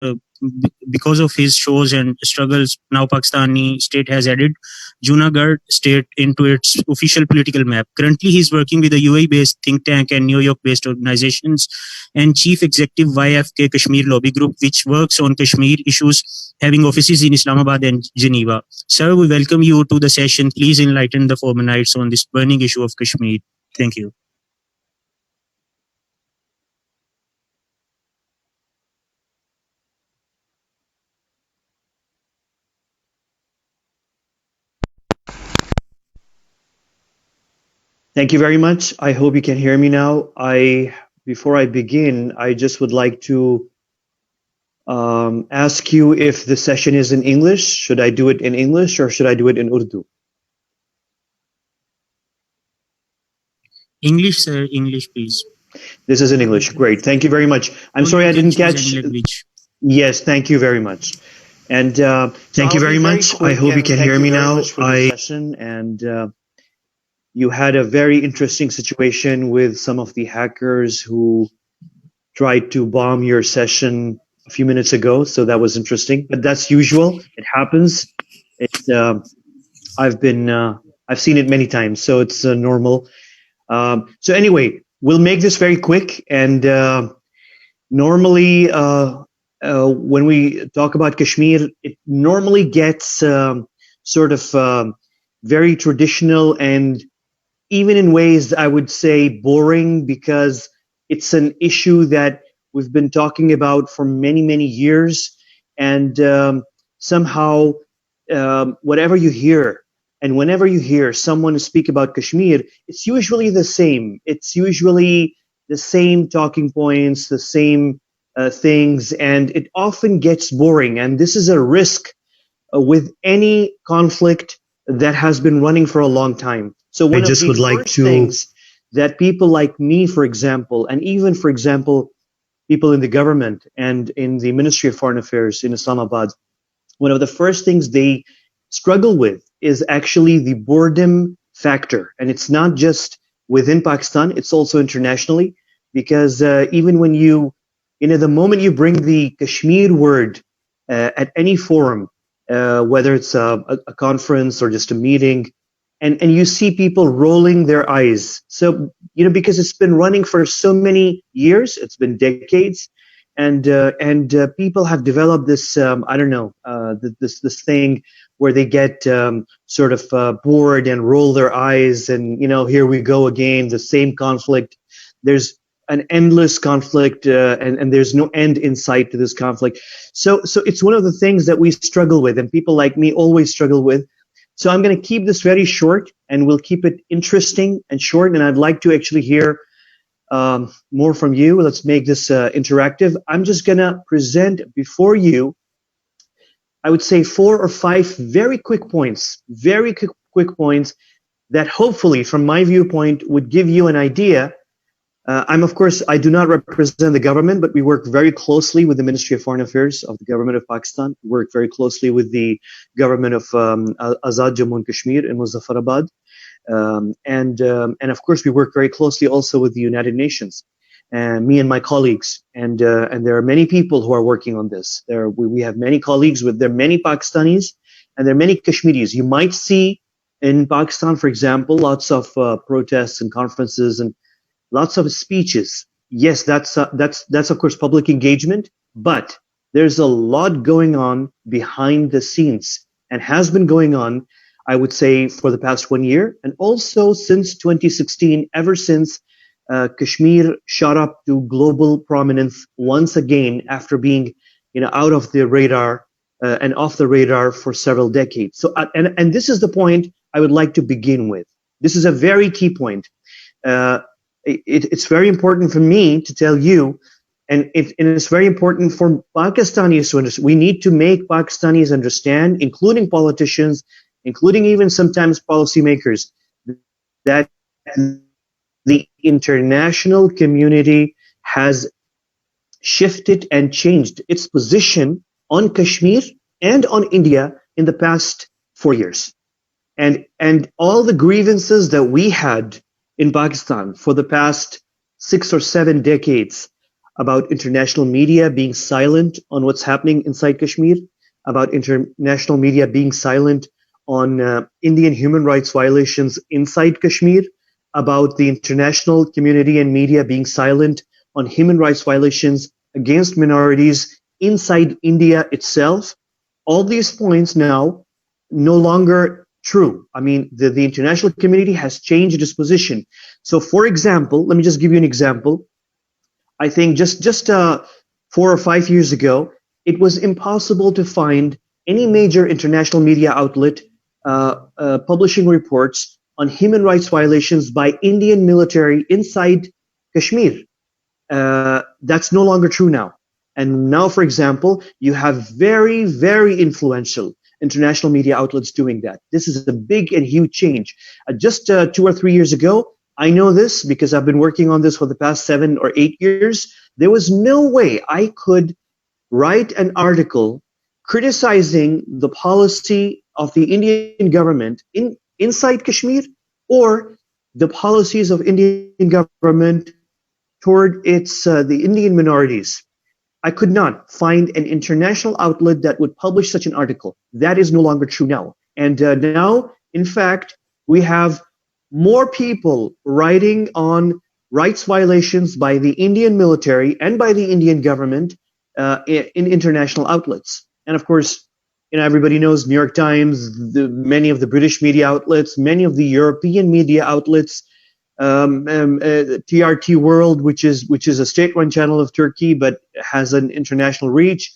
uh, because of his shows and struggles, now Pakistani state has added Junagadh state into its official political map. Currently, he is working with a UAE-based think tank and New York-based organizations and chief executive YFK Kashmir Lobby Group, which works on Kashmir issues, having offices in Islamabad and Geneva. Sir, we welcome you to the session. Please enlighten the Formanites on this burning issue of Kashmir. Thank you. Thank you very much. I hope you can hear me now. Before I begin, I just would like to ask you if the session is in English. Should I do it in English or should I do it in Urdu? English, sir. English, please. This is in English. Great. Thank you very much. I'm sorry I didn't catch. Yes, thank you very much. And thank you very much. I hope you can hear me now. You had a very interesting situation with some of the hackers who tried to bomb your session a few minutes ago. So that was interesting, but that's usual. It happens. I've seen it many times, so it's normal. So anyway, we'll make this very quick. And normally, when we talk about Kashmir, it normally gets sort of very traditional and even in ways I would say boring, because it's an issue that we've been talking about for many, many years. And somehow, whatever you hear, and whenever you hear someone speak about Kashmir, it's usually the same. It's usually the same talking points, the same things, and it often gets boring. And this is a risk with any conflict that has been running for a long time. So one of the first things that people like me, for example, and even, for example, people in the government and in the Ministry of Foreign Affairs in Islamabad, one of the first things they struggle with is actually the boredom factor. And it's not just within Pakistan, it's also internationally, because even when the moment you bring the Kashmir word at any forum, whether it's a conference or just a meeting, and you see people rolling their eyes. So, because it's been running for so many years, it's been decades, and people have developed this, this thing where they get sort of bored and roll their eyes, and, here we go again, the same conflict. There's an endless conflict, and there's no end in sight to this conflict. So it's one of the things that we struggle with, and people like me always struggle with. So I'm going to keep this very short, and we'll keep it interesting and short. And I'd like to actually hear more from you. Let's make this interactive. I'm just going to present before you, I would say 4 or 5 very quick points that hopefully, from my viewpoint, would give you an idea. Of course, I do not represent the government, but we work very closely with the Ministry of Foreign Affairs of the government of Pakistan. We work very closely with the government of Azad Jammu and Kashmir in Muzaffarabad. And of course, we work very closely also with the United Nations, and me and my colleagues. And there are many people who are working on this. We have many colleagues there are many Pakistanis, and there are many Kashmiris. You might see in Pakistan, for example, lots of protests and conferences and lots of speeches. Yes, that's of course public engagement, but there's a lot going on behind the scenes, and has been going on, I would say, for the past 1 year, and also since 2016, ever since Kashmir shot up to global prominence once again after being, out of the radar and off the radar for several decades. So, and this is the point I would like to begin with. This is a very key point. It's very important for me to tell you, and it's very important for Pakistanis to understand. We need to make Pakistanis understand, including politicians, including even sometimes policymakers, that the international community has shifted and changed its position on Kashmir and on India in the past 4 years. And all the grievances that we had in Pakistan for the past 6 or 7 decades, about international media being silent on what's happening inside Kashmir, about international media being silent on Indian human rights violations inside Kashmir, about the international community and media being silent on human rights violations against minorities inside India itself. All these points now no longer true. I mean, the international community has changed its position. So, for example, let me just give you an example. I think just 4 or 5 years ago, it was impossible to find any major international media outlet publishing reports on human rights violations by Indian military inside Kashmir. That's no longer true now. And now, for example, you have very, very influential international media outlets doing that. This is a big and huge change. Just 2 or 3 years ago, I know this because I've been working on this for the past 7 or 8 years. There was no way I could write an article criticizing the policy of the Indian government inside Kashmir or the policies of Indian government toward the Indian minorities. I could not find an international outlet that would publish such an article. That is no longer true now. And now, in fact, we have more people writing on rights violations by the Indian military and by the Indian government in international outlets. And of course, everybody knows New York Times, many of the British media outlets, many of the European media outlets, TRT World, which is a state-run channel of Turkey but has an international reach.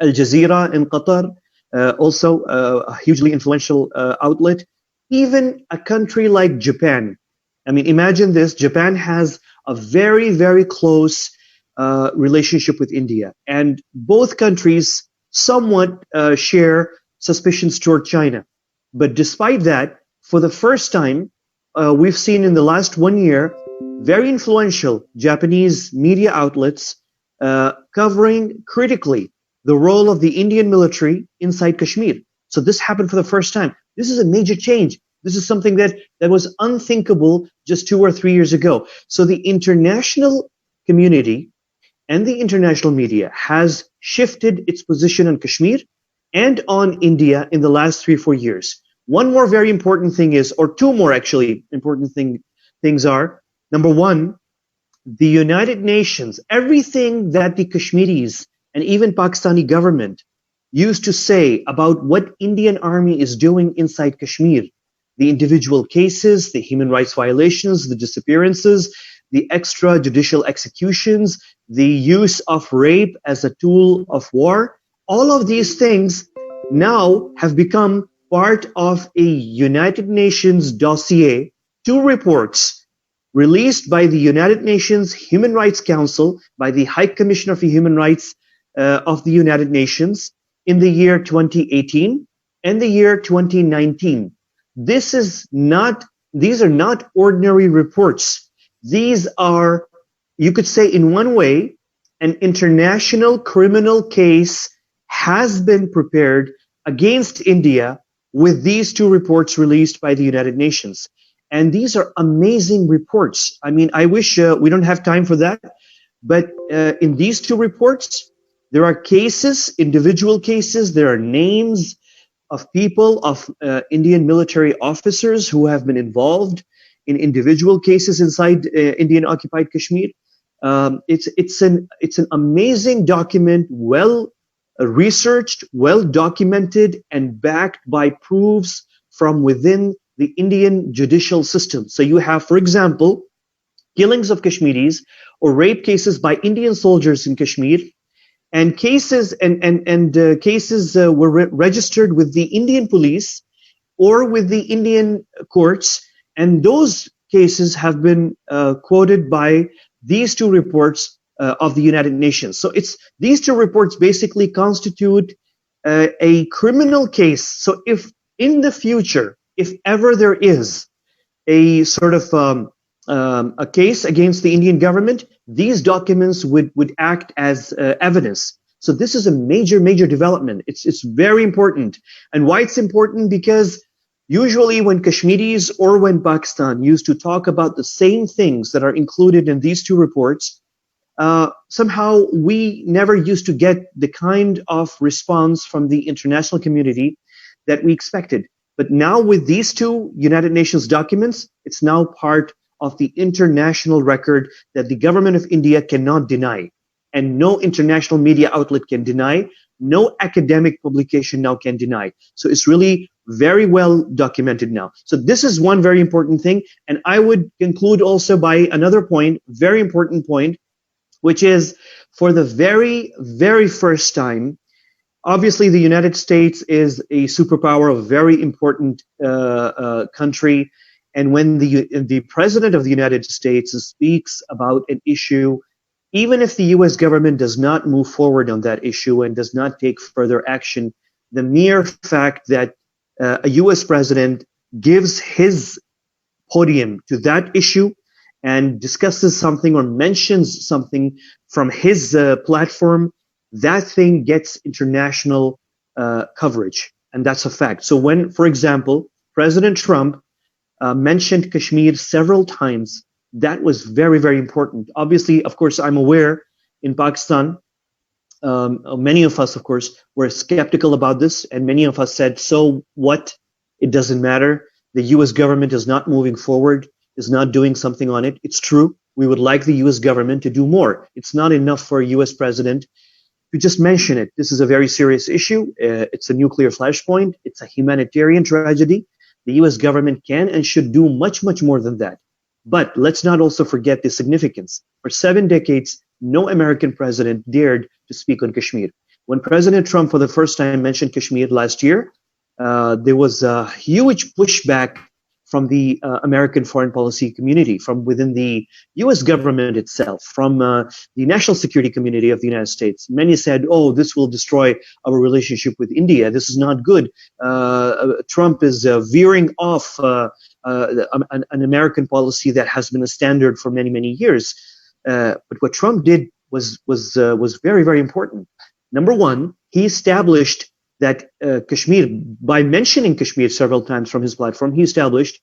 Al Jazeera in Qatar, also a hugely influential outlet. Even a country like Japan. I mean, imagine this: Japan has a very, very close relationship with India, and both countries somewhat share suspicions toward China. But despite that, for the first time, we've seen in the last 1 year very influential Japanese media outlets covering critically the role of the Indian military inside Kashmir. So this happened for the first time. This is a major change. This is something that was unthinkable just 2 or 3 years ago. So the international community and the international media has shifted its position on Kashmir and on India in the last 3 or 4 years. One more very important thing is, or two more actually important things are, number one, the United Nations, everything that the Kashmiris and even Pakistani government used to say about what Indian army is doing inside Kashmir, the individual cases, the human rights violations, the disappearances, the extrajudicial executions, the use of rape as a tool of war, all of these things now have become part of a United Nations dossier, 2 reports released by the United Nations Human Rights Council, by the High Commissioner for Human Rights of the United Nations in the year 2018 and the year 2019. These are not ordinary reports. These are, you could say in one way, an international criminal case has been prepared against India with these 2 reports released by the United Nations. And these are amazing reports. I mean, I wish we don't have time for that. But in these 2 reports, there are cases, individual cases, there are names of people, of Indian military officers who have been involved in individual cases inside Indian occupied Kashmir. It's an amazing document, well researched, well documented, and backed by proofs from within the Indian judicial system. So you have, for example, killings of Kashmiris or rape cases by Indian soldiers in Kashmir, and cases cases were registered with the Indian police or with the Indian courts, and those cases have been quoted by these 2 reports of the United Nations. So these 2 reports basically constitute a criminal case. So if in the future, if ever there is a sort of a case against the Indian government, these documents would act as evidence. So this is a major, major development. It's very important. And why it's important? Because usually when Kashmiris or when Pakistan used to talk about the same things that are included in these 2 reports, somehow we never used to get the kind of response from the international community that we expected. But now with these two United Nations documents, it's now part of the international record that the government of India cannot deny. And no international media outlet can deny. No academic publication now can deny. So it's really very well documented now. So this is one very important thing. And I would conclude also by another point, very important point, which is for the very, very first time, obviously the United States is a superpower, a very important country. And when the president of the United States speaks about an issue, even if the US government does not move forward on that issue and does not take further action, the mere fact that a US president gives his podium to that issue and discusses something or mentions something from his platform, that thing gets international coverage. And that's a fact. So when, for example, President Trump mentioned Kashmir several times, that was very, very important. Obviously, of course, I'm aware in Pakistan, many of us, of course, were skeptical about this. And many of us said, so what? It doesn't matter. The US government is not moving forward, is not doing something on it. It's true. We would like the US government to do more. It's not enough for a US president to just mention it. This is a very serious issue. It's a nuclear flashpoint. It's a humanitarian tragedy. The US government can and should do much, much more than that. But let's not also forget the significance. For 7 decades, no American president dared to speak on Kashmir. When President Trump for the first time mentioned Kashmir last year, there was a huge pushback from the American foreign policy community, from within the US government itself, from the national security community of the United States. Many said, oh, this will destroy our relationship with India. This is not good. Trump is veering off an American policy that has been a standard for many, many years. But what Trump did was very, very important. Number one, he established that Kashmir, by mentioning Kashmir several times from his platform, he established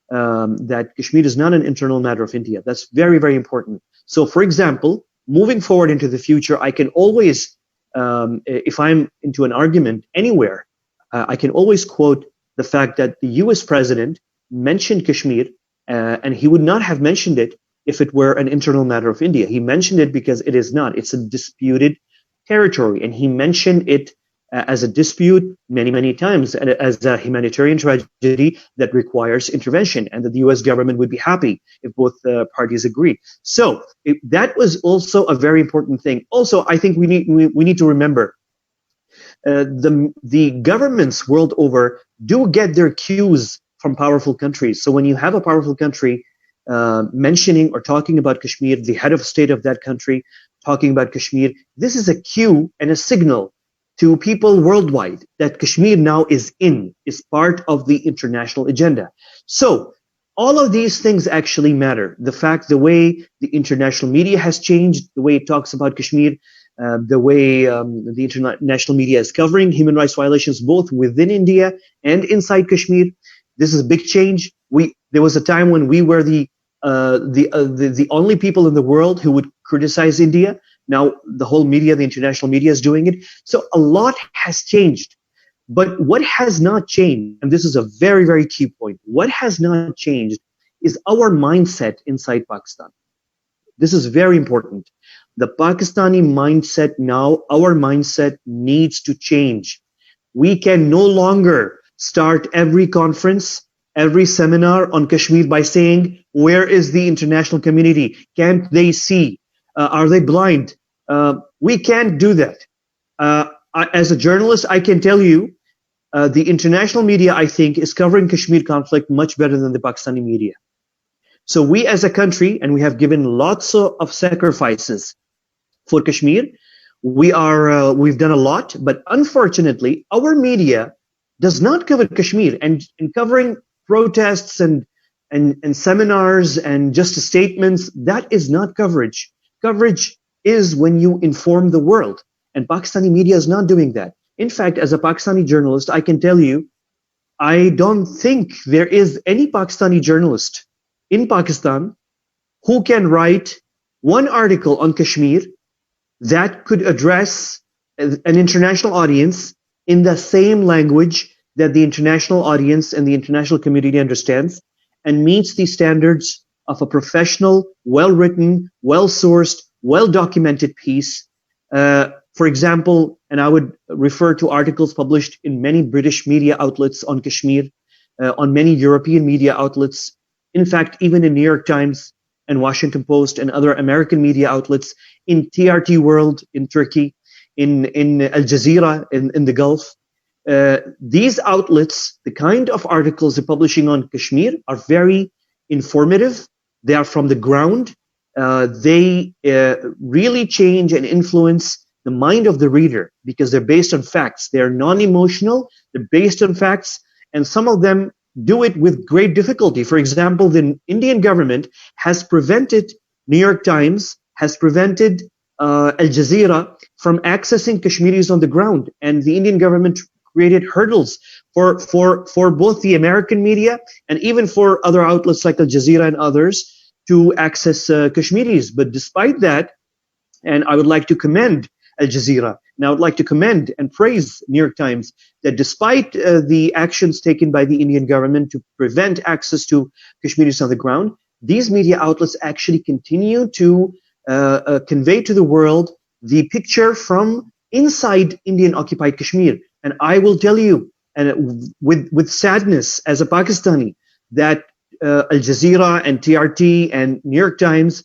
that Kashmir is not an internal matter of India. That's very, very important. So, for example, moving forward into the future, I can always, if I'm into an argument anywhere, I can always quote the fact that the US president mentioned Kashmir, and he would not have mentioned it if it were an internal matter of India. He mentioned it because it is not. It's a disputed territory, and he mentioned it as a dispute many, many times, and as a humanitarian tragedy that requires intervention, and that the US government would be happy if both parties agree. So that was also a very important thing. Also, I think we need to remember the governments world over do get their cues from powerful countries. So when you have a powerful country mentioning or talking about Kashmir, the head of state of that country talking about Kashmir, this is a cue and a signal to people worldwide that Kashmir now is part of the international agenda. So all of these things actually matter. The way the international media has changed, the way it talks about Kashmir, the way the international media is covering human rights violations both within India and inside Kashmir. This is a big change. There was a time when we were the only people in the world who would criticize India. Now the whole media, the international media, is doing it. So a lot has changed. But what has not changed, and this is a very, very key point, what has not changed is our mindset inside Pakistan. This is very important. The Pakistani mindset now, our mindset needs to change. We can no longer start every conference, every seminar on Kashmir by saying, where is the international community? Can't they see? Are they blind? We can't do that. As a journalist, I can tell you, the international media, I think, is covering Kashmir conflict much better than the Pakistani media. So we as a country, and we have given lots of sacrifices for Kashmir, we've done a lot, but unfortunately, our media does not cover Kashmir, and in covering protests and seminars and just statements, that is not coverage. Coverage is when you inform the world, and Pakistani media is not doing that. In fact, as a Pakistani journalist, I can tell you, I don't think there is any Pakistani journalist in Pakistan who can write one article on Kashmir that could address an international audience in the same language that the international audience and the international community understands and meets the standards of a professional, well-written, well-sourced, well-documented piece. For example, and I would refer to articles published in many British media outlets on Kashmir, on many European media outlets, in fact, even in New York Times and Washington Post and other American media outlets, in TRT World in Turkey, in Al Jazeera in the Gulf. These outlets, the kind of articles they're publishing on Kashmir are very informative. They are from the ground. They really change and influence the mind of the reader because they're based on facts. They're non-emotional. They're based on facts. And some of them do it with great difficulty. For example, the Indian government has prevented New York Times, has prevented Al Jazeera from accessing Kashmiris on the ground. And the Indian government created hurdles for both the American media and even for other outlets like Al Jazeera and others to access Kashmiris. But despite that, and I would like to commend Al Jazeera, and I would like to commend and praise New York Times that despite the actions taken by the Indian government to prevent access to Kashmiris on the ground, these media outlets actually continue to convey to the world the picture from inside Indian occupied Kashmir. And I will tell you, and with sadness as a Pakistani, that Al Jazeera and TRT and New York Times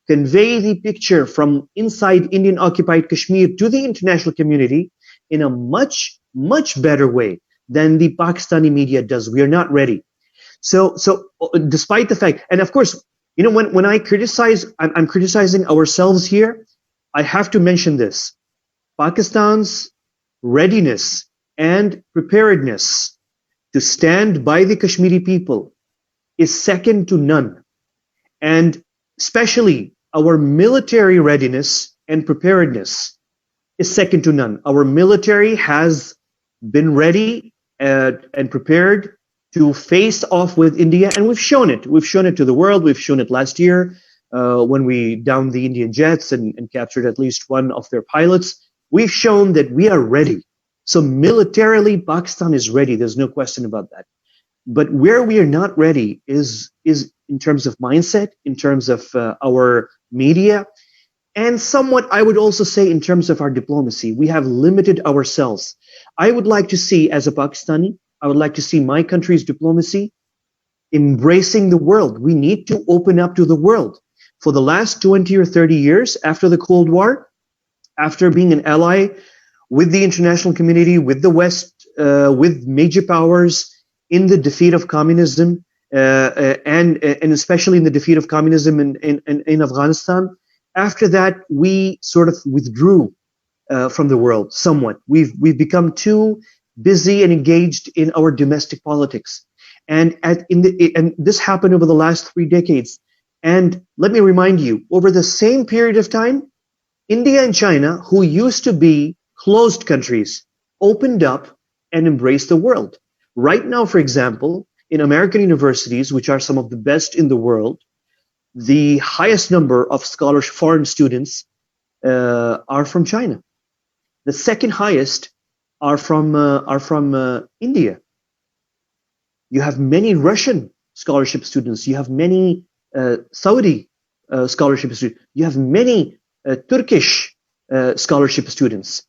convey the picture from inside Indian occupied Kashmir to the international community in a much, much better way than the Pakistani media does. We are not ready. So despite the fact, and of course, you know, when I criticize, I'm criticizing ourselves here, I have to mention this. Pakistan's readiness and preparedness to stand by the Kashmiri people is second to none. And especially our military readiness and preparedness is second to none. Our military has been ready and prepared to face off with India, and we've shown it. We've shown it to the world. We've shown it last year when we downed the Indian jets and captured at least one of their pilots. We've shown that we are ready. So militarily, Pakistan is ready. There's no question about that. But where we are not ready is in terms of mindset, in terms of our media, and somewhat, I would also say, in terms of our diplomacy. We have limited ourselves. I would like to see, as a Pakistani, I would like to see my country's diplomacy embracing the world. We need to open up to the world. For the last 20 or 30 years after the Cold War, after being an ally with the international community, with the West, with major powers in the defeat of communism, and especially in the defeat of communism in Afghanistan, after that, we sort of withdrew from the world somewhat. We've become too busy and engaged in our domestic politics. And this happened over the last 3 decades. And let me remind you, over the same period of time, India and China, who used to be closed countries, opened up and embraced the world. Right now, for example, in American universities, which are some of the best in the world, the highest number of foreign students are from China. The second highest are from India. You have many Russian scholarship students. You have many Saudi scholarship students. You have many Turkish scholarship students.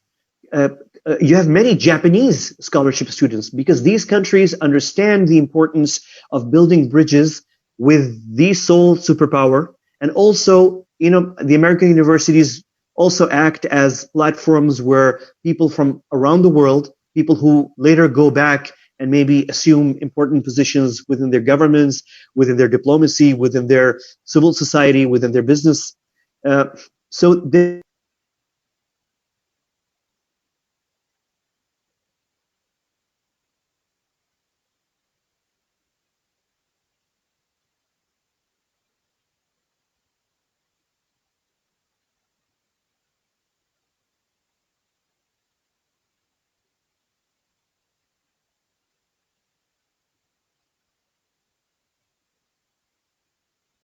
You have many Japanese scholarship students because these countries understand the importance of building bridges with the sole superpower. And also, you know, the American universities also act as platforms where people from around the world, people who later go back and maybe assume important positions within their governments, within their diplomacy, within their civil society, within their business. So